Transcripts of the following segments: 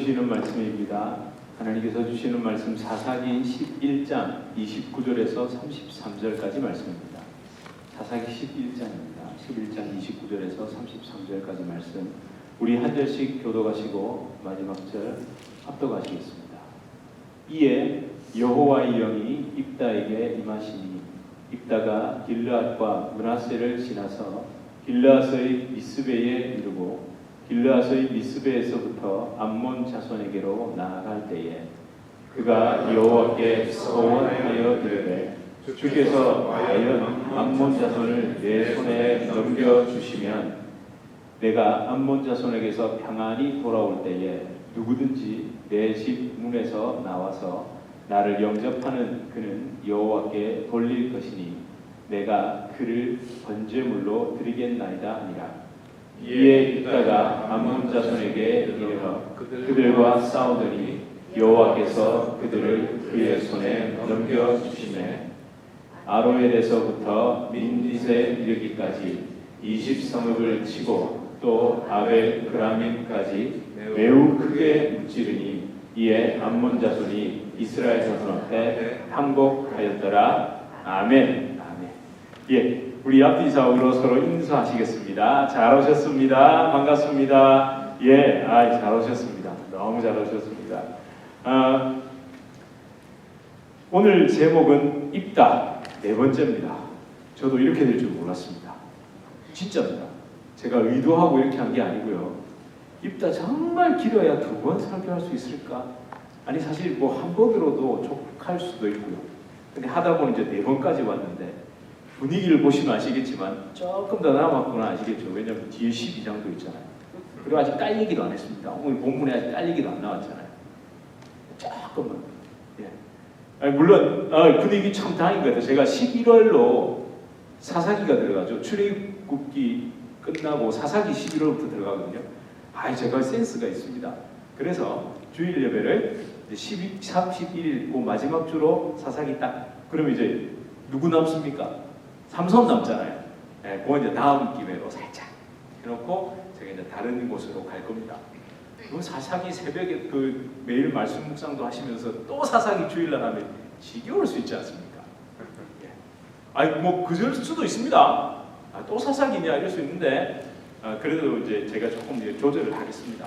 주시는 말씀입니다. 하나님께서 주시는 말씀 사사기 11장 29절에서 33절까지 말씀입니다. 사사기 11장입니다. 11장 29절에서 33절까지 말씀. 우리 한 절씩 교독하시고 마지막 절 합독하시겠습니다. 이에 여호와의 영이 입다에게 임하시니 입다가 길르앗과 므낫세를 지나서 길르앗의 미스베에 이르고 길르앗의 미스베에서부터 암몬 자손에게로 나아갈 때에 그가 여호와께 서원하여 이르되 주께서 과연 암몬 자손을 내 손에 넘겨주시면 내가 암몬 자손에게서 평안히 돌아올 때에 누구든지 내 집 문에서 나와서 나를 영접하는 그는 여호와께 돌릴 것이니 내가 그를 번제물로 드리겠나이다 하니라. 이에 입다가 암몬 자손에게 이르러 그들과 싸우더니 여호와께서 그들을 그의 손에 넘겨주시매 아로엘에서부터 민닛에 이르기까지 20성읍을 치고 또 아벨 그라밈까지 매우 크게 무찌르니 이에 암몬 자손이 이스라엘 자손 앞에 항복하였더라. 아멘. 아멘. 예. 우리 앞뒤 좌우로 서로 인사하시겠습니다. 잘 오셨습니다. 반갑습니다. 예, 잘 오셨습니다. 너무 잘 오셨습니다. 오늘 제목은 입다 네 번째입니다. 저도 이렇게 될 줄 몰랐습니다. 진짜입니다. 제가 의도하고 이렇게 한 게 아니고요. 입다 정말 길어야 두 번 설교할 수 있을까? 아니 사실 뭐 한 번으로도 족할 수도 있고요. 근데 하다 보니 이제 네 번까지 왔는데 분위기를 보시면 아시겠지만 조금 더 남았구나 아시겠죠? 왜냐하면 뒤에 12장도 있잖아요. 그리고 아직 딸 얘기도 안 했습니다. 오늘 본문에 아직 딸 얘기도 안 나왔잖아요. 조금만. 예. 아니, 물론 분위기 참 다행인 것 같아요. 제가 11월로 사사기가 들어가죠. 출애굽기 끝나고 사사기 11월부터 들어가거든요. 제가 센스가 있습니다. 그래서 주일 예배를 12, 31일 그 마지막 주로 사사기 딱. 그러면 이제 누구 남습니까? 삼손 남잖아요. 네, 그건 이제 다음 기회로 살짝 해놓고 제가 이제 다른 곳으로 갈 겁니다. 그 사사기 새벽에 그 매일 말씀 묵상도 하시면서 또 사사기 주일날 하면 지겨울 수 있지 않습니까? 예. 뭐 그럴 수도 있습니다. 또 사사기냐 이럴 수 있는데 그래도 이제 제가 조금 조절을 하겠습니다.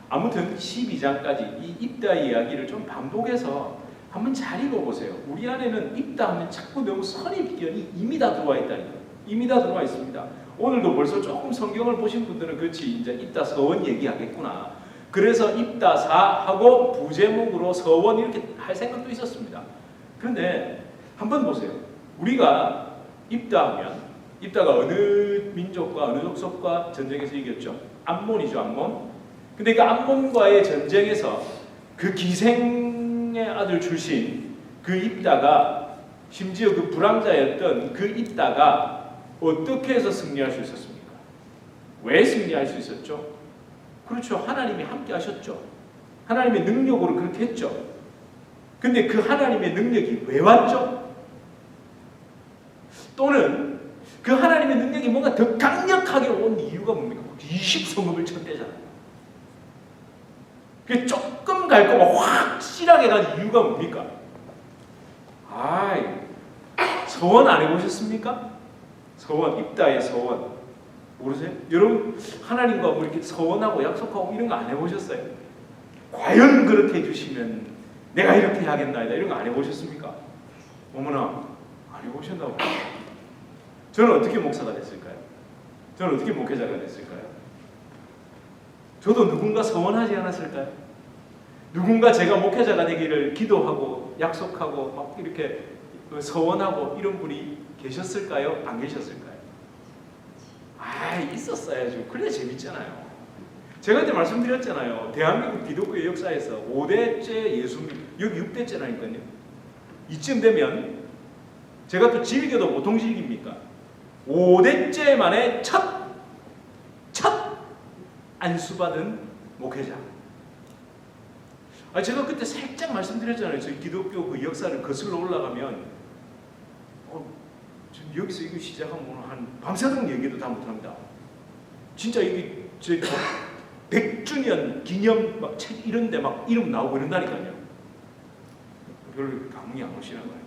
아무튼 12장까지 이 입다 이야기를 좀 반복해서 한번 잘 읽어보세요. 우리 안에는 입다 하면 자꾸 너무 선입견이 이미 다 들어와 있다니까요. 이미 다 들어와 있습니다. 오늘도 벌써 조금 성경을 보신 분들은 그렇지 이제 입다 서원 얘기하겠구나. 그래서 입다사하고 부제목으로 서원 이렇게 할 생각도 있었습니다. 그런데 한번 보세요. 우리가 입다하면 입다가 어느 민족과 어느 족속과 전쟁에서 이겼죠? 암몬이죠, 암몬. 근데 그 암몬과의 전쟁에서 그 기생의 아들 출신 그 입다가 심지어 그 불황자였던 그 입다가 어떻게 해서 승리할 수 있었습니까? 왜 승리할 수 있었죠? 그렇죠. 하나님이 함께 하셨죠. 하나님의 능력으로 그렇게 했죠. 근데 그 하나님의 능력이 왜 왔죠? 또는 그 하나님의 능력이 뭔가 더 강력하게 온 이유가 뭡니까? 20성읍을 쳤대잖아요. 그 조금 갈 거면 확실하게 간 이유가 뭡니까? 서원 안 해보셨습니까? 서원, 입다의 서원 모르세요? 여러분 하나님과 뭐 이렇게 서원하고 약속하고 이런 거 안 해보셨어요? 과연 그렇게 해주시면 내가 이렇게 해야겠나이다 이런 거 안 해보셨습니까? 어머나 안 해보셨나고. 저는 어떻게 목사가 됐을까요? 저는 어떻게 목회자가 됐을까요? 저도 누군가 서원하지 않았을까요? 누군가 제가 목회자가 되기를 기도하고 약속하고 막 이렇게 서원하고 이런 분이 계셨을까요? 안 계셨을까요? 있었어야죠. 그래야 재밌잖아요. 제가 그때 말씀드렸잖아요. 대한민국 기독교의 역사에서 5대째 예수님, 여기 6대째라니까요. 이쯤 되면 제가 또 즐겨도 보통 즐깁니까? 5대째 만에 첫 안수받은 목회자. 제가 그때 살짝 말씀드렸잖아요. 저희 기독교 그 역사를 거슬러 올라가면 여기서 이거 시작하면 한 밤새도록 얘기도 다 못합니다. 진짜 이게 100주년 기념 막 책 이런데 막 이름 나오고 이런다니까요. 별로 감흥이 안 오시나 봐요.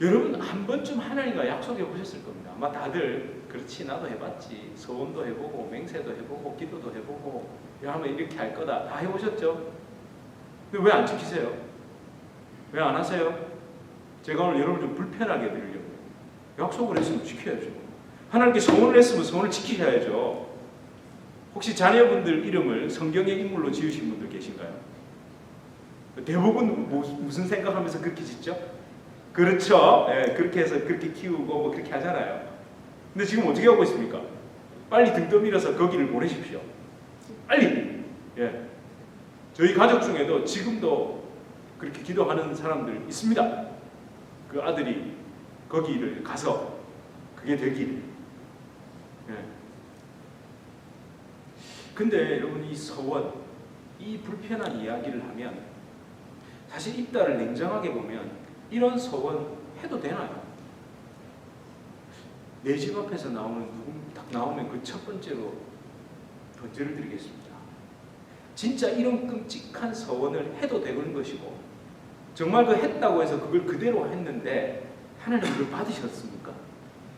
여러분 한 번쯤 하나님과 약속해 보셨을 겁니다. 아마 다들 그렇지 나도 해봤지. 소원도 해보고 맹세도 해보고 기도도 해보고 하면 이렇게 할 거다. 다 해보셨죠? 근데 왜 안 지키세요? 왜 안 하세요? 제가 오늘 여러분 좀 불편하게 해드리려고. 약속을 했으면 지켜야죠. 하나님께 소원을 했으면 소원을 지키셔야죠. 혹시 자녀분들 이름을 성경의 인물로 지으신 분들 계신가요? 대부분 무슨 생각하면서 그렇게 짓죠? 그렇죠. 네, 그렇게 해서 그렇게 키우고 뭐 그렇게 하잖아요. 근데 지금 어떻게 하고 있습니까? 빨리 등 떠밀어서 거기를 보내십시오. 빨리. 예. 저희 가족 중에도 지금도 그렇게 기도하는 사람들 있습니다. 그 아들이 거기를 가서 그게 되길. 예. 근데 여러분 이 서원, 이 불편한 이야기를 하면 사실 입다를 냉정하게 보면 이런 서원 해도 되나요? 내 집 앞에서 딱 나오면 그 첫 번째로 번제를 드리겠습니다. 진짜 이런 끔찍한 서원을 해도 되는 것이고 정말 그 했다고 해서 그걸 그대로 했는데 하나님 그걸 받으셨습니까?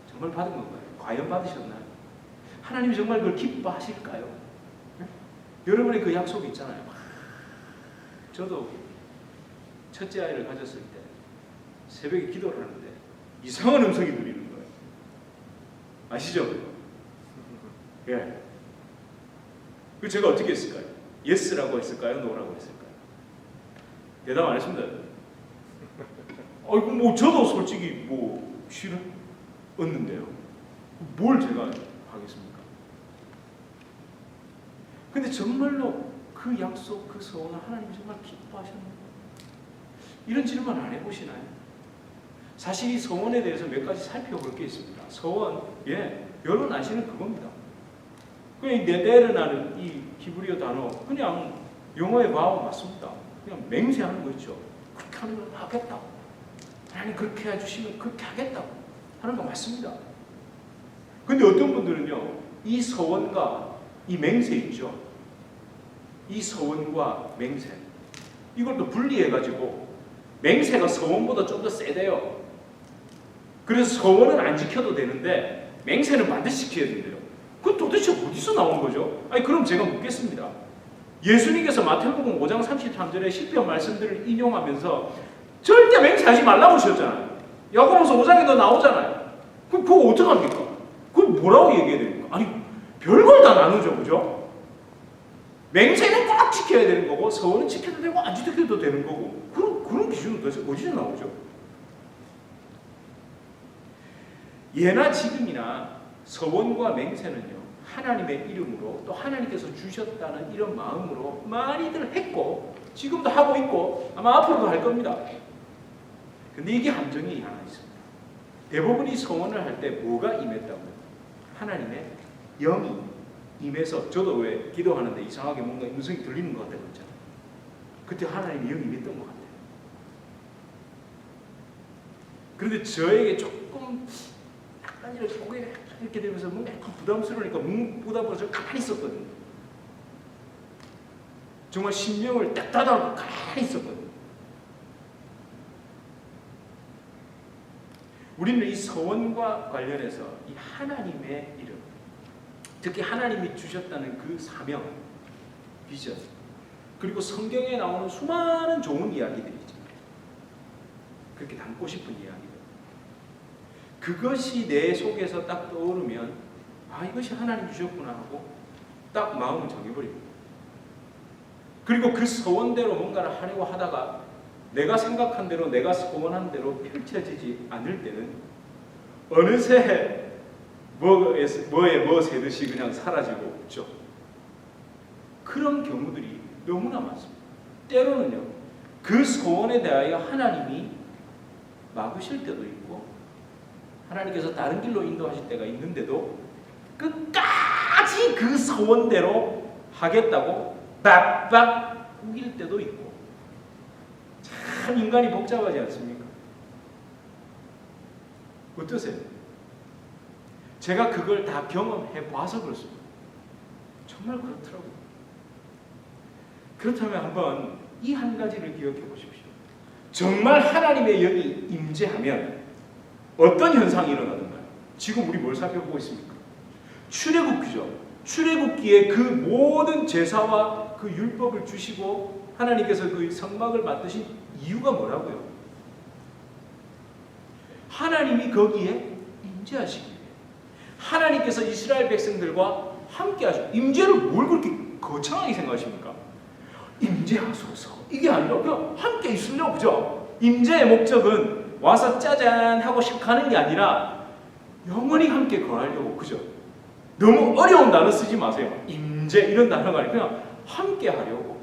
정말 받은 건가요? 과연 받으셨나요? 하나님이 정말 그걸 기뻐하실까요? 네? 여러분의 그 약속이 있잖아요. 저도 첫째 아이를 가졌을 때 새벽에 기도를 하는데 이상한 음성이 들리는 거예요. 아시죠? 예. 그 제가 어떻게 했을까요? 예스라고 했을까요? 노라고 했을까요? 대답 안 했습니다. 아이고 뭐 저도 솔직히 뭐 싫었는데요. 뭘 제가 하겠습니까? 근데 정말로 그 약속, 그 소원을 하나님이 정말 기뻐하셨나요? 이런 질문 안 해보시나요? 사실 이 소원에 대해서 몇 가지 살펴볼 게 있습니다. 소원, 여러분 아시는 그겁니다. 그냥 네데르나는 이 히브리어 단어, 그냥 영어의 바와 맞습니다. 그냥 맹세하는 거 있죠. 그렇게 하는 걸 하겠다. 하나님 그렇게 해주시면 그렇게 하겠다고 하는 거 맞습니다. 근데 어떤 분들은요, 이 소원과 이 맹세 있죠. 이 소원과 맹세, 이걸 또 분리해가지고 맹세가 소원보다 좀 더 세대요. 그래서 소원은 안 지켜도 되는데 맹세는 반드시 지켜야 된대요. 그건 도대체 어디서 나온 거죠? 아니 그럼 제가 묻겠습니다. 예수님께서 마태복음 5장 33절의 시편 말씀들을 인용하면서 절대 맹세하지 말라고 하셨잖아요. 야고보서 5장에도 나오잖아요. 그럼 그거 어떡합니까? 그거 뭐라고 얘기해야 됩니까? 아니 별걸 다 나누죠, 그죠? 맹세는 꼭 지켜야 되는 거고 서원은 지켜도 되고 안 지켜도 되는 거고 그런 기준은 도대체 어디서 나오죠? 예나 지금이나 서원과 맹세는요 하나님의 이름으로 또 하나님께서 주셨다는 이런 마음으로 많이들 했고 지금도 하고 있고 아마 앞으로도 할 겁니다. 근데 이게 함정이 하나 있습니다. 대부분이 서원을 할 때 뭐가 임했다고요? 하나님의 영이 임해서 저도 왜 기도하는데 이상하게 뭔가 음성이 들리는 것 같다고 했잖아요. 그때 하나님의 영이 임했던 것 같아요. 그런데 저에게 조금 약간 이렇게 고개 이렇게 되면서 뭔가 약간 부담스러우니까 부담스러워서 가만히 있었거든요. 정말 심령을 딱 닫아놓고 가만히 있었거든요. 우리는 이 서원과 관련해서 이 하나님의 이름, 특히 하나님이 주셨다는 그 사명, 비전, 그리고 성경에 나오는 수많은 좋은 이야기들이죠. 그렇게 담고 싶은 이야기들. 그것이 내 속에서 딱 떠오르면 아 이것이 하나님 주셨구나 하고 딱 마음을 정해버립니다. 그리고 그 소원대로 뭔가를 하려고 하다가 내가 생각한 대로 내가 소원한 대로 펼쳐지지 않을 때는 어느새 뭐에 뭐 새듯이 그냥 사라지고 없죠. 그런 경우들이 너무나 많습니다. 때로는요 그 소원에 대하여 하나님이 막으실 때도 있고 하나님께서 다른 길로 인도하실 때가 있는데도 끝까지 그 소원대로 하겠다고 빡빡 우길 때도 있고 참 인간이 복잡하지 않습니까? 어떠세요? 제가 그걸 다 경험해 봐서 그렇습니다. 정말 그렇더라고요. 그렇다면 한번 이 한 가지를 기억해 보십시오. 정말 하나님의 영이 임재하면 어떤 현상이 일어나는가요? 지금 우리 뭘 살펴보고 있습니까? 출애굽기죠. 출애굽기에 그 모든 제사와 그 율법을 주시고 하나님께서 그 성막을 만드신 이유가 뭐라고요? 하나님이 거기에 임재하시기 위해, 하나님께서 이스라엘 백성들과 함께 하시고, 임재를 뭘 그렇게 거창하게 생각하십니까? 임재하소서 이게 아니라 그냥 함께 있으려고, 그죠? 임재의 목적은 와서 짜잔 하고 가는 게 아니라 영원히 함께 거하려고, 그죠? 너무 어려운 단어 쓰지 마세요. 임재 이런 단어가 아니라 그냥 함께 하려고,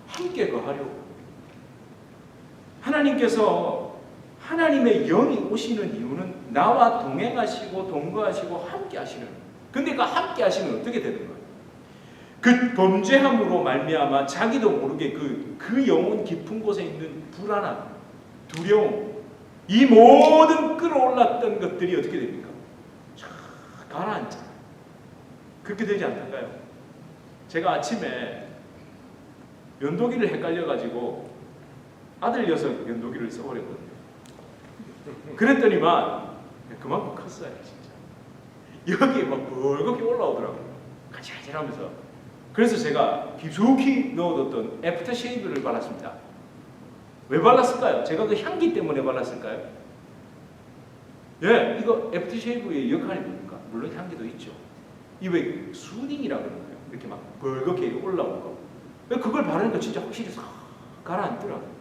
함께 거하려고. 하나님께서 하나님의 영이 오시는 이유는 나와 동행하시고 동거하시고 함께 하시는. 근데 그 함께 하시는 어떻게 되는 거예요? 그 범죄함으로 말미암아 자기도 모르게 그 영혼 깊은 곳에 있는 불안함, 두려움, 이 모든 끌어올랐던 것들이 어떻게 됩니까? 쫙 가라앉아. 그렇게 되지 않던가요? 제가 아침에 면도기를 헷갈려가지고 아들 녀석 면도기를 써버렸거든요. 그랬더니만 그만큼 컸어요, 진짜. 여기 막 벌겋게 올라오더라고요. 가지가지하면서. 그래서 제가 깊숙이 넣어뒀던 애프터 쉐이브를 발랐습니다. 왜 발랐을까요? 제가 그 향기 때문에 발랐을까요? 예, 이거 애프터 쉐이브의 역할이 뭡니까? 물론 향기도 있죠. 이 왜 수딩이라고 그러는 거예요. 이렇게 막 벌겋게 올라오는 거. 그걸 바르니까 진짜 확실히 싹 가라앉더라고요.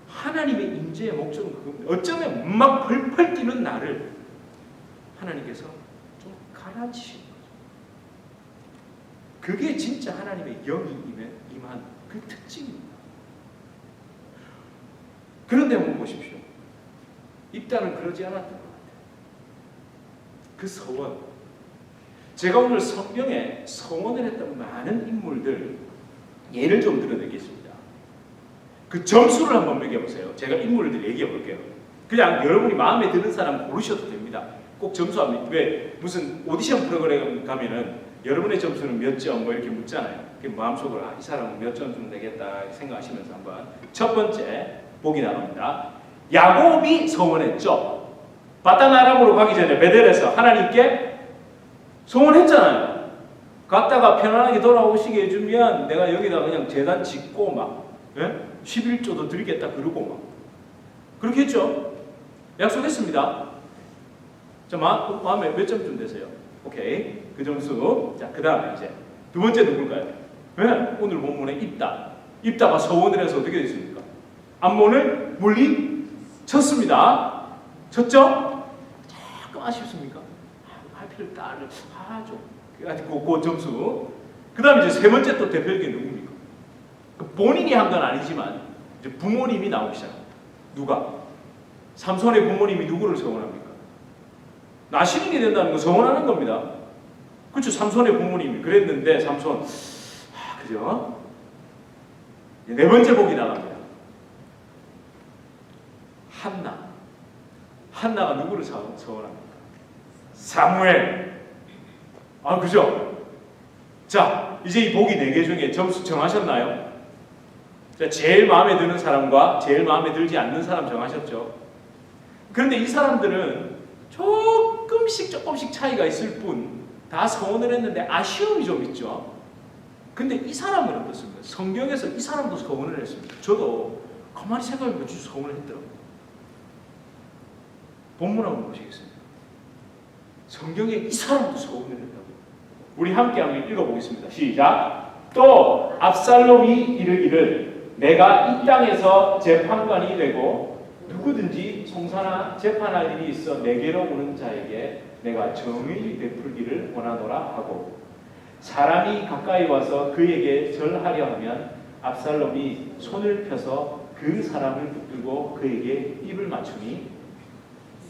하나님의 임재의 목적은 그겁니다. 어쩌면 막 펄펄 뛰는 나를 하나님께서 좀 가라앉히시는 거죠. 그게 진짜 하나님의 영이 임한 그 특징입니다. 그런데 한번 보십시오. 입다는 그러지 않았던 것 같아요. 그 서원. 제가 오늘 성경에 서원을 했던 많은 인물들 예를 좀 들어드리겠습니다. 그 점수를 한번 매겨보세요. 제가 인물들 얘기해 볼게요. 그냥 여러분이 마음에 드는 사람 고르셔도 됩니다. 꼭 점수합니다. 왜? 무슨 오디션 프로그램 가면은 여러분의 점수는 몇 점 뭐 이렇게 묻잖아요. 마음속으로 이 사람은 몇 점 좀 되겠다 생각하시면서 한번 첫 번째 보기 나갑니다. 야곱이 서원했죠. 바단 아람으로 가기 전에 베델에서 하나님께 서원했잖아요. 갔다가 편안하게 돌아오시게 해주면 내가 여기다 그냥 제단 짓고 막 11조도 드리겠다 그러고 막 그렇게 했죠. 약속했습니다. 자, 마음에 몇 점쯤 되세요? 오케이, 그 점수. 자, 그 다음에 이제 두 번째 누굴까요? 오늘 본문에 입다가 서원을 해서 어떻게 됐습니까? 암몬을 물리쳤습니다. 쳤죠? 조금 아쉽습니까? 하필 딸을 그 점수. 그 다음에 이제 세 번째 또 대표적인 누굽니까? 본인이 한 건 아니지만 이제 부모님이 나오기 시작합니다. 누가? 삼손의 부모님이 누구를 서원합니까? 나시린이 된다는 거 서원하는 겁니다. 그렇죠. 삼손의 부모님이 그랬는데 삼손 그죠? 네 번째 복이 나갑니다. 한나가 누구를 서원합니까? 사무엘. 그죠? 자, 이제 이 복이 4개 중에 점수 정하셨나요? 자, 제일 마음에 드는 사람과 제일 마음에 들지 않는 사람 정하셨죠? 그런데 이 사람들은 조금씩 차이가 있을 뿐 다 서원을 했는데 아쉬움이 좀 있죠. 근데 이 사람은 어떻습니까? 성경에서 이 사람도 서원을 했습니다. 저도 가만히 생각해보면 진짜 서원을 했더라고요. 본문 한번 보시겠습니다. 성경에 이 사람도 서원을 했다고요. 우리 함께 한번 읽어보겠습니다. 시작. 또 압살롬이 이르기를 내가 이 땅에서 재판관이 되고 누구든지 송사나 재판할 일이 있어 내게로 오는 자에게 내가 정의를 베풀기를 원하노라 하고 사람이 가까이 와서 그에게 절하려 하면 압살롬이 손을 펴서 그 사람을 붙들고 그에게 입을 맞추니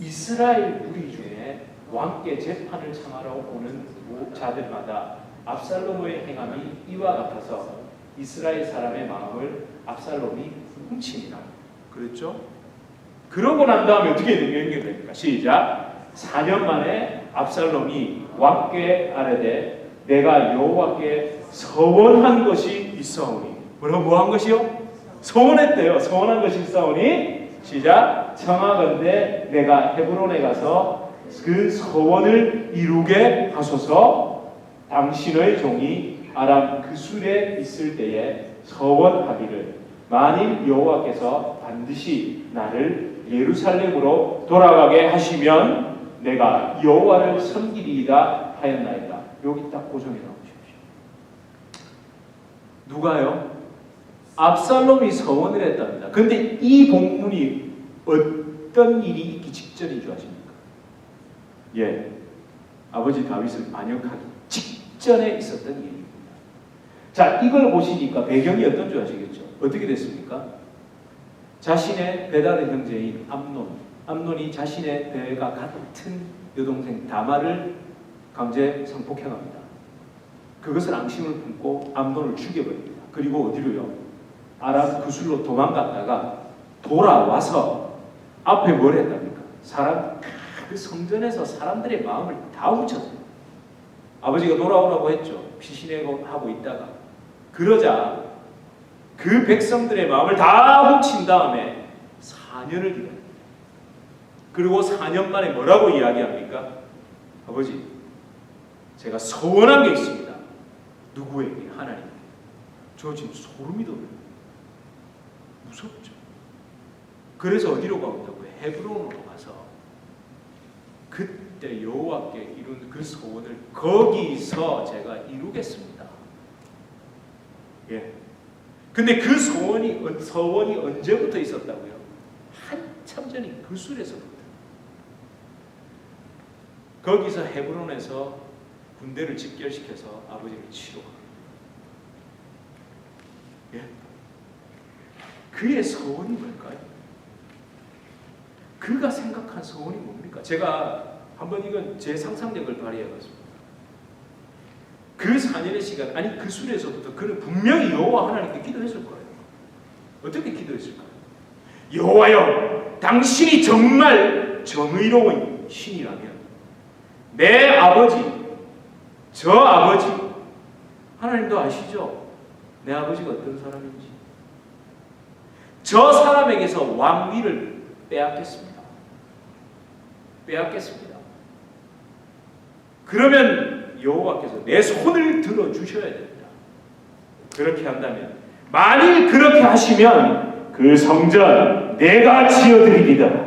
이스라엘 무리 중에 왕께 재판을 청하러 오는 자들마다 압살롬의 행함이 이와 같아서 이스라엘 사람의 마음을 압살롬이 훔칩니다. 그랬죠? 그러고 난 다음에 어떻게 연결됩니까? 시작. 4년 만에 압살롬이 왕께 아뢰되 내가 여호와께 서원한 것이 있사오니. 뭐 한 것이요? 서원했대요. 서원한 것이 있사오니. 시작. 청하건대 내가 헤브론에 가서 그 서원을 이루게 하소서. 당신의 종이 아람 그술에 있을 때에 서원하기를 만일 여호와께서 반드시 나를 예루살렘으로 돌아가게 하시면 내가 여호와를 섬기리이다 하였나이다. 여기 딱 고정해 놓으십시오. 누가요? 압살롬이 서원을 했답니다. 근데 이 본문이 어떤 일이 있기 직전인 줄 아십니까? 예, 아버지 다윗을 반역하기 직전에 있었던 일입니다. 자, 이걸 보시니까 배경이 어떤 줄 아시겠죠? 어떻게 됐습니까? 자신의 배달의 형제인 암논이 자신의 배가 같은 여동생 다말을 강제 성폭행합니다. 그것을 앙심을 품고 암논을 죽여버립니다. 그리고 어디로요? 아람 구술로 도망갔다가 돌아와서 앞에 뭘 했답니까? 그 성전에서 사람들의 마음을 다 훔쳤어요. 아버지가 돌아오라고 했죠. 피신하고 있다가 그러자 그 백성들의 마음을 다 훔친 다음에 4년을 기다립니다. 그리고 4년 만에 뭐라고 이야기합니까? 아버지, 제가 서원한 게 있습니다. 누구에게? 하나님께. 저 지금 소름이 돋아요. 무섭죠. 그래서 어디로 가보자고요? 헤브론으로 가서 그때 여호와께 이룬 그 소원을 거기서 제가 이루겠습니다. 예. 근데 그 서원이 언제부터 있었다고요? 한참 전인 그 술에서부터. 거기서 헤브론에서 군대를 집결시켜서 아버지를 치료합니다. 예. 그의 서원이 뭘까요? 그가 생각한 서원이 뭡니까? 제가 한번 이건 제 상상력을 발휘해봤습니다. 그 4년의 시간, 아니 그 술에서부터 그는 분명히 여호와 하나님께 기도했을 거예요. 어떻게 기도했을까요? 여호와여, 당신이 정말 정의로운 신이라면 내 아버지, 저 아버지, 하나님도 아시죠? 내 아버지가 어떤 사람인지. 저 사람에게서 왕위를 빼앗겠습니다. 그러면 여호와께서 내 손을 들어 주셔야 됩니다. 그렇게 한다면, 만일 그렇게 하시면 그 성전 내가 지어드리리다.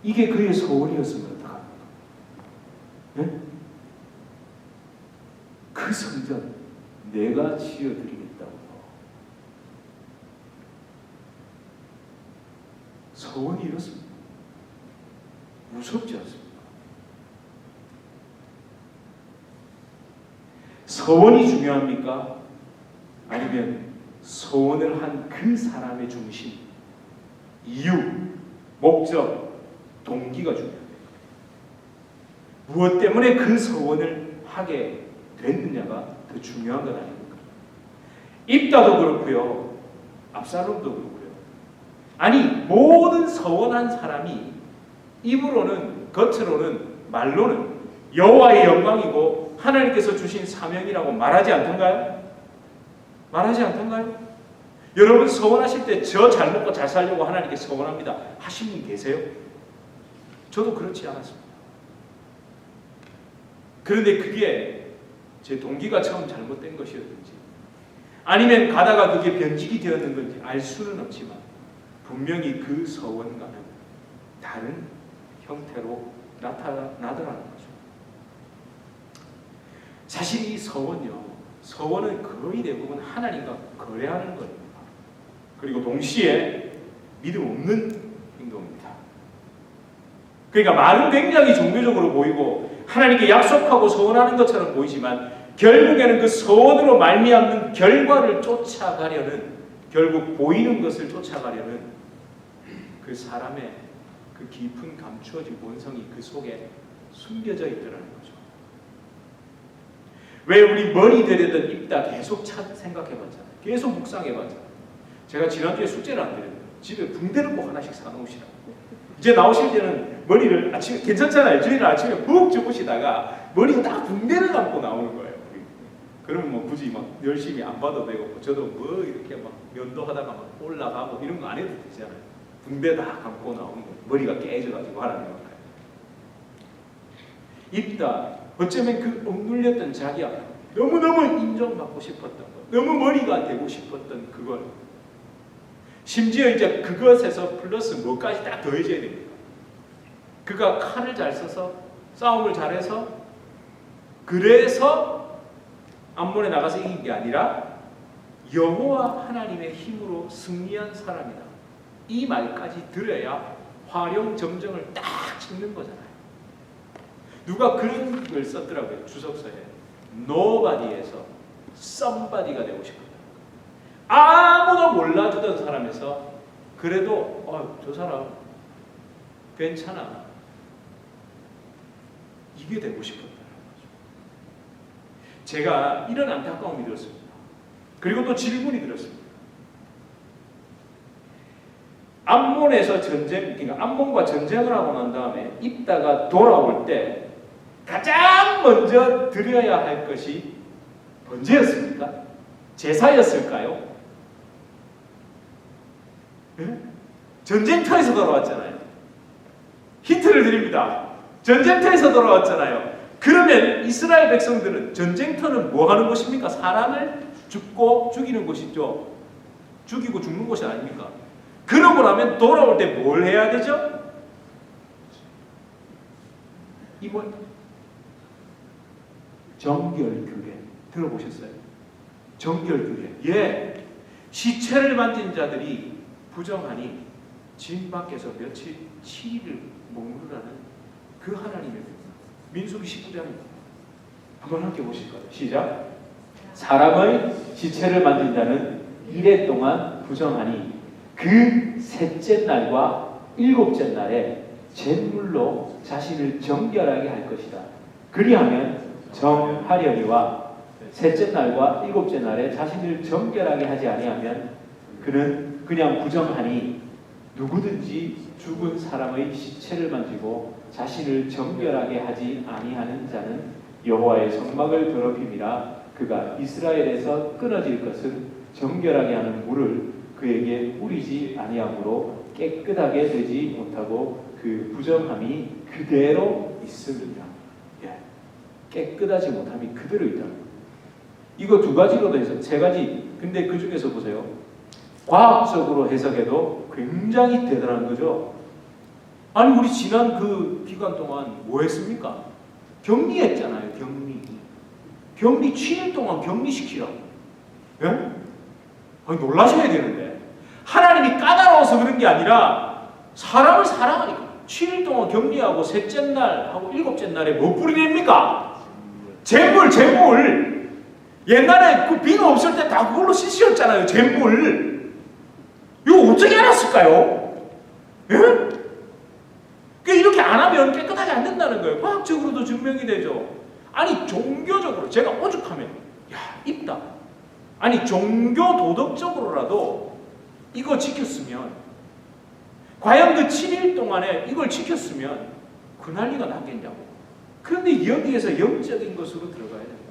이게 그의 소원이었으면 어떡합니까? 네? 그 성전 내가 지어드리겠다고. 소원이 이렇습니다. 무섭지 않습니까? 소원이 중요합니까? 아니면 소원을 한 그 사람의 중심, 이유, 목적, 동기가 중요합니다. 무엇 때문에 그 소원을 하게 됐느냐가 더 중요한 건 아닙니까? 입다도 그렇고요, 압살롬도 그렇고요. 아니, 모든 서원한 사람이 입으로는, 겉으로는, 말로는 여호와의 영광이고 하나님께서 주신 사명이라고 말하지 않던가요? 말하지 않던가요? 여러분 서원하실 때 저 잘 먹고 잘 살려고 하나님께 서원합니다 하신 분 계세요? 저도 그렇지 않았습니다. 그런데 그게 제 동기가 처음 잘못된 것이었든지 아니면 가다가 그게 변질이 되었는 건지 알 수는 없지만 분명히 그 서원과는 다른 형태로 나타나더라는 거죠. 사실 이 서원은 거의 대부분 하나님과 거래하는 겁니다. 그리고 동시에 믿음 없는 행동입니다. 그러니까 말은 굉장히 종교적으로 보이고 하나님께 약속하고 서원하는 것처럼 보이지만 결국에는 그 서원으로 말미암는 결과를 쫓아가려는, 결국 보이는 것을 쫓아가려는 그 사람의 그 깊은 감추어진 본성이 그 속에 숨겨져 있더라는 거죠. 왜 우리 머리 되려던 입다 계속 생각해봤잖아요. 계속 묵상해봤잖아요. 제가 지난주에 숙제를 안 드렸어요. 집에 붕대를 꼭 하나씩 사놓으시라고. 이제 나오실 때는 머리를 아침에 괜찮잖아요. 주일날 아침에 푹 주무시다가 머리가 딱 붕대를 감고 나오는 거예요. 그러면 뭐 굳이 막 열심히 안 봐도 되고, 뭐 저도 뭐 이렇게 막 면도하다가 막 올라가고 이런 거 안 해도 되잖아요. 붕대 다 감고 나오는 거예요. 머리가 깨져가지고 하나님 앞에. 입다. 어쩌면 그 억눌렸던 자기야, 너무너무 인정받고 싶었던 것, 너무 머리가 되고 싶었던 그걸, 심지어 이제 그것에서 플러스 뭐까지 딱 더해져야 됩니다. 그가 칼을 잘 써서 싸움을 잘해서 그래서 암몬에 나가서 이긴 게 아니라 여호와 하나님의 힘으로 승리한 사람이다. 이 말까지 들어야 활용점정을 딱 찍는 거잖아요. 누가 그런 걸 썼더라고요. 주석서에. Nobody에서 somebody가 되고 싶었다. 아무도 몰라주던 사람에서 그래도 저 사람 괜찮아. 이게 되고 싶었다는 거죠. 제가 이런 안타까움이 들었습니다. 그리고 또 질문이 들었습니다. 암몬에서 전쟁, 그러니까 암몬과 전쟁을 하고 난 다음에 입다가 돌아올 때 가장 먼저 드려야 할 것이 번제였습니까? 제사였을까요? 네? 전쟁터에서 돌아왔잖아요. 힌트를 드립니다. 전쟁터에서 돌아왔잖아요. 그러면 이스라엘 백성들은 전쟁터는 뭐 하는 곳입니까? 사람을 죽고 죽이는 곳이죠. 죽이고 죽는 곳이 아닙니까? 그러고 나면 돌아올 때 뭘 해야 되죠? 이번 정결규례 들어보셨어요? 정결규례. 예, 시체를 만진 자들이 부정하니 진 밖에서 며칠 7일을 머무르라는 그 하나님의 민수기 19장입니다. 한번 함께 보실까요? 시작. 사람의 시체를 만진 자는 이래 동안 부정하니 그 셋째 날과 일곱째 날에 제물로 자신을 정결하게 할 것이다. 그리하면 정하려니와 셋째 날과 일곱째 날에 자신을 정결하게 하지 아니하면 그는 그냥 부정하니 누구든지 죽은 사람의 시체를 만지고 자신을 정결하게 하지 아니하는 자는 여호와의 성막을 더럽힘이라. 그가 이스라엘에서 끊어질 것은 정결하게 하는 물을 그에게 뿌리지 아니하므로 깨끗하게 되지 못하고 그 부정함이 그대로 있음이라. 예. 깨끗하지 못함이 그대로 있다. 이거 두 가지로도 해서 세 가지. 근데 그 중에서 보세요. 과학적으로 해석해도 굉장히 대단한 거죠. 아니 우리 지난 그 기간 동안 뭐 했습니까? 격리했잖아요. 격리 7일 동안 격리시키라고. 예? 아니 놀라셔야 되는데 하나님이 까다로워서 그런 게 아니라 사람을 사랑하니까 7일 동안 격리하고 셋째 날하고 일곱째 날에 뭐 뿌리냅니까? 재물. 옛날에 그 비누 없을 때 다 그걸로 씻으셨잖아요. 재물. 이거 어떻게 알았을까요? 예? 그러니까 이렇게 안 하면 깨끗하게 안 된다는 거예요. 과학적으로도 증명이 되죠. 아니 종교적으로 제가 오죽하면 입다. 아니 종교 도덕적으로라도 이거 지켰으면 과연 그 7일 동안에 이걸 지켰으면 그 난리가 났겠냐고. 그런데 여기에서 영적인 것으로 들어가야 됩니다.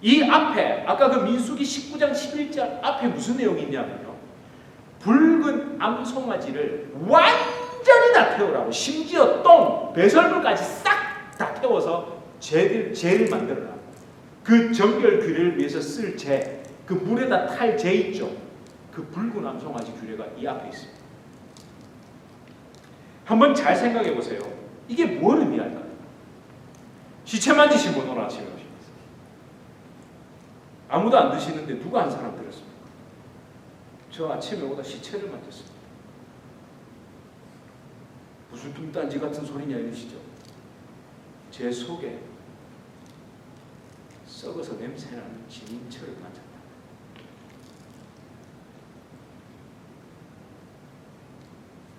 이 앞에 아까 그 민수기 19장 11절 앞에 무슨 내용이 있냐면요. 붉은 암송아지를 완전히 다 태우라고. 심지어 똥, 배설물까지 싹 다 태워서 재를 만들어라. 그 정결 규례를 위해서 쓸 재, 그 물에다 탈 재 있죠. 그 붉은 암송아지 규례가 이 앞에 있습니다. 한번 잘 생각해 보세요. 이게 뭘 의미할까요? 시체 만지신 분 오늘 아침에 오셨어요. 아무도 안 드시는데 누가 한 사람 들었습니까? 저 아침에 오다 시체를 만졌습니다. 무슨 뚱딴지 같은 소리냐 이러시죠? 제 속에 썩어서 냄새나는 진인처를 만졌다.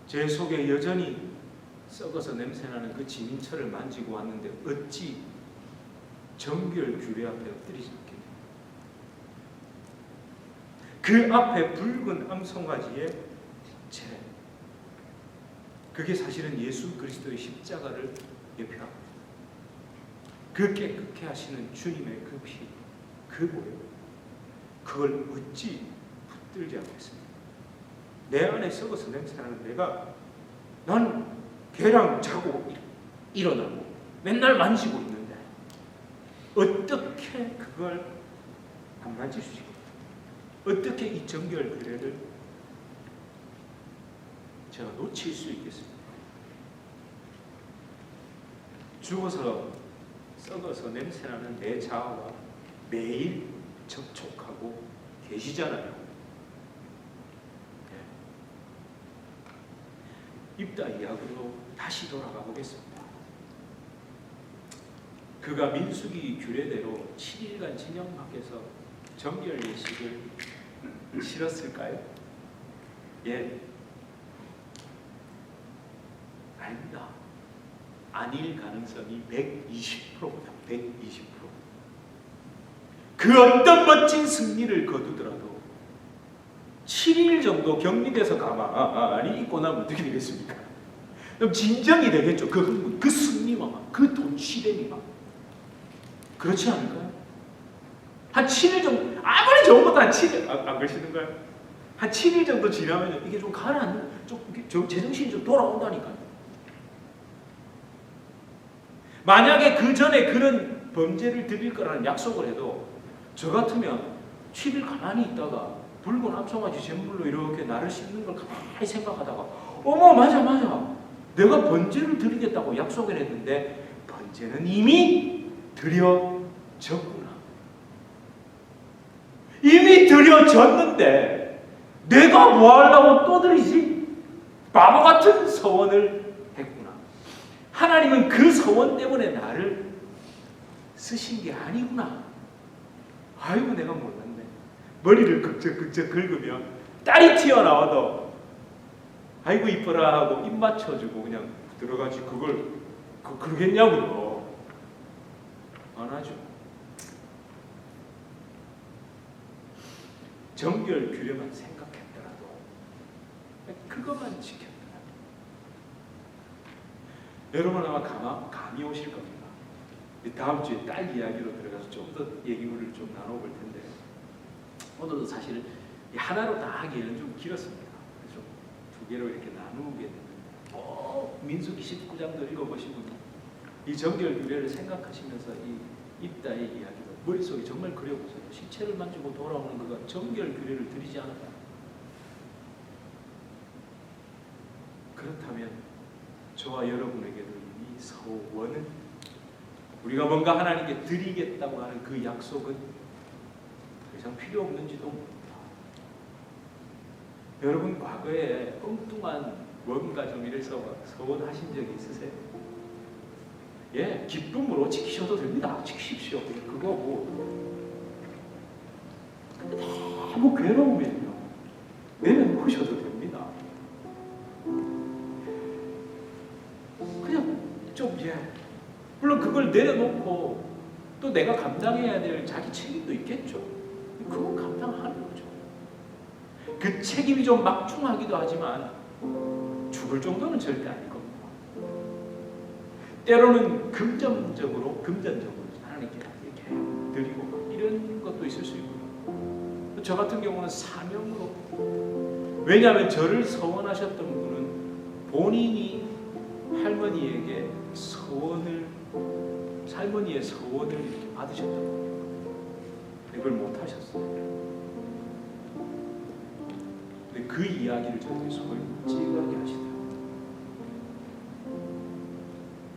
제 속에 여전히 썩어서 냄새나는 그 진인처를 만지고 왔는데 어찌 정결 규례 앞에 엎드리지 않겠냐. 그 앞에 붉은 암송아지의 재, 그게 사실은 예수 그리스도의 십자가를 예표합니다. 그 깨끗게 하시는 주님의 그 피, 그 보혈, 그걸 어찌 붙들지 않겠습니까? 내 안에 썩어서 냄새나는 난 걔랑 자고 일어나고 맨날 만지고 있는데 어떻게 그걸 안 만질 수 있고 어떻게 이 정결 규례를 제가 놓칠 수 있겠습니까? 죽어서 썩어서 냄새나는 내 자아와 매일 접촉하고 계시잖아요. 입다 이야기로 다시 돌아가 보겠습니다. 그가 민수기 규례대로 7일간 진영 밖에서 정결 예식을 치렀을까요? 예. 아닙니다. 아닐 가능성이 120%입니다. 120%. 그 어떤 멋진 승리를 거두더라도 7일 정도 격리돼서 가만히 있고 나면 어떻게 되겠습니까? 그럼 진정이 되겠죠. 그 흥분, 그 승리와 그 돈치대미 그렇지 않을까요? 한 7일 정도, 아무리 좋은 것도 한 7일, 안 그러시는가요? 한 7일 정도 지나면 이게 좀 가라앉는, 좀 제정신이 좀 돌아온다니까요. 만약에 그 전에 그런 범죄를 드릴 거라는 약속을 해도 저 같으면 7일 가만히 있다가 붉은 앞송아지 잿물로 이렇게 나를 씻는 걸 가만히 생각하다가 어머 맞아 내가 번제를 드리겠다고 약속을 했는데 번제는 이미 드려졌구나. 이미 드려졌는데 내가 뭐 하려고 또 드리지? 바보 같은 서원을 했구나. 하나님은 그 서원 때문에 나를 쓰신 게 아니구나. 아이고 내가 몰랐네. 머리를 극적극적 긁으면 딸이 튀어나와도 아이고 이뻐라 하고 입 맞춰주고 그냥 들어가지 그러겠냐고요. 안 하죠. 정결 규례만 생각했더라도 그것만 지켰더라도 여러분 아마 감이 오실 겁니다. 다음 주에 딸 이야기로 들어가서 좀 더 얘기를 좀 나눠볼 텐데 오늘도 사실 하나로 다 하기에는 좀 길었습니다. 그래서 두 개로 이렇게 나누게 됐는데 꼭 민수기 19장도 읽어보시면 이 정결 규례를 생각하시면서 이 입다의 이야기를 머릿속에 정말 그려보세요. 시체를 만지고 돌아오는 그가 정결 규례를 드리지 않았다. 그렇다면 저와 여러분에게도 이 서원은 우리가 뭔가 하나님께 드리겠다고 하는 그 약속은 더 이상 필요 없는지도 모릅니다. 여러분 과거에 엉뚱한 뭔가 좀 이래서 서원하신 적이 있으세요? 예, 기쁨으로 지키셔도 됩니다. 지키십시오. 그거고. 근데 너무 괴로우면요, 내려놓으셔도 됩니다. 그냥 좀 물론 그걸 내려놓고 또 내가 감당해야 될 자기 책임도 있겠죠. 그건 감당하는 거죠. 그 책임이 좀 막중하기도 하지만 죽을 정도는 절대 아닐 겁니다. 때로는 금전적으로 하나님께 이렇게 드리고 이런 것도 있을 수 있고요. 저 같은 경우는 사명으로, 왜냐하면 저를 서원하셨던 분은 본인이 할머니에게 할머니의 서원을 이렇게 받으셨던 거예요. 그걸 못 하셨어요. 근데 그 이야기를 저에게 솔직하게 하시더라고요.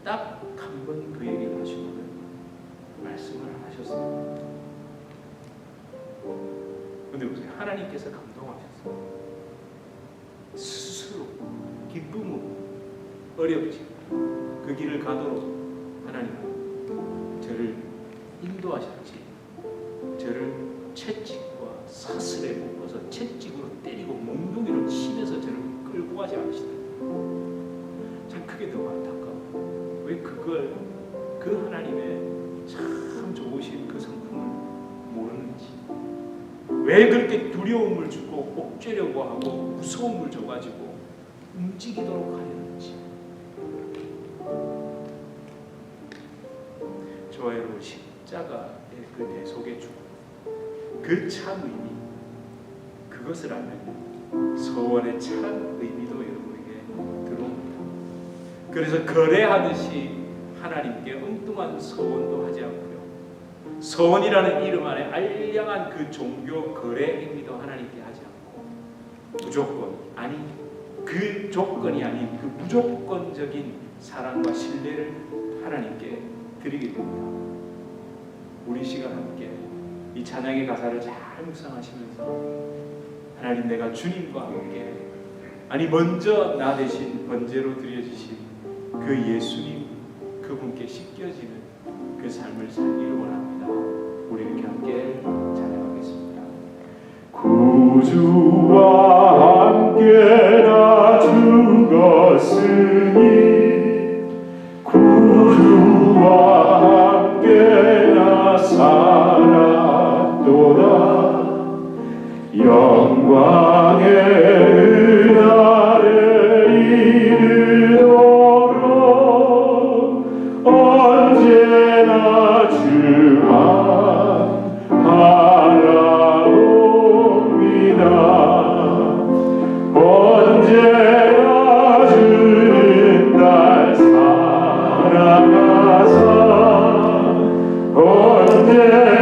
딱 한 번 그 얘기를 하시고는 말씀을 하셨어요. 근데 보세요. 하나님께서 감동하셨어요. 스스로 기쁨으로 어렵지 그 길을 가도록 하나님은 저를 인도하셨지. 저를 채찍과 사슬에 묶어서 채찍으로 때리고 몽둥이로 치면서 저를 끌고 가지 않으시다. 참 그게 더 안타까워. 왜 그걸 그 하나님의 참 좋으신 그 성품을 모르는지, 왜 그렇게 두려움을 주고 옥죄려고 하고 무서움을 줘가지고 움직이도록 하려는지. 그 내 속에 주고 그 참 의미, 그것을 알면 서원의 참 의미도 여러분에게 들어옵니다. 그래서 거래하듯이 하나님께 엉뚱한 서원도 하지 않고요, 서원이라는 이름 안에 알량한 그 종교 거래 행위도 하나님께 하지 않고 무조건, 아니 그 조건이 아닌 그 무조건적인 사랑과 신뢰를 하나님께 드리게 됩니다. 우리 시간 함께 이 찬양의 가사를 잘 묵상하시면서 하나님, 내가 주님과 함께, 아니 먼저 나 대신 번제로 드려지신 그 예수님, 그분께 씻겨지는 그 삶을 살기를 원합니다. 우리 이렇게 함께 찬양하겠습니다. 구주와 함께 나 죽었으니, 구주와 함께 나 살았도다. 영광의 은혜를 이루도록 언제나 주만 바라옵니다. 언제나 주는 날 사랑하사 언제나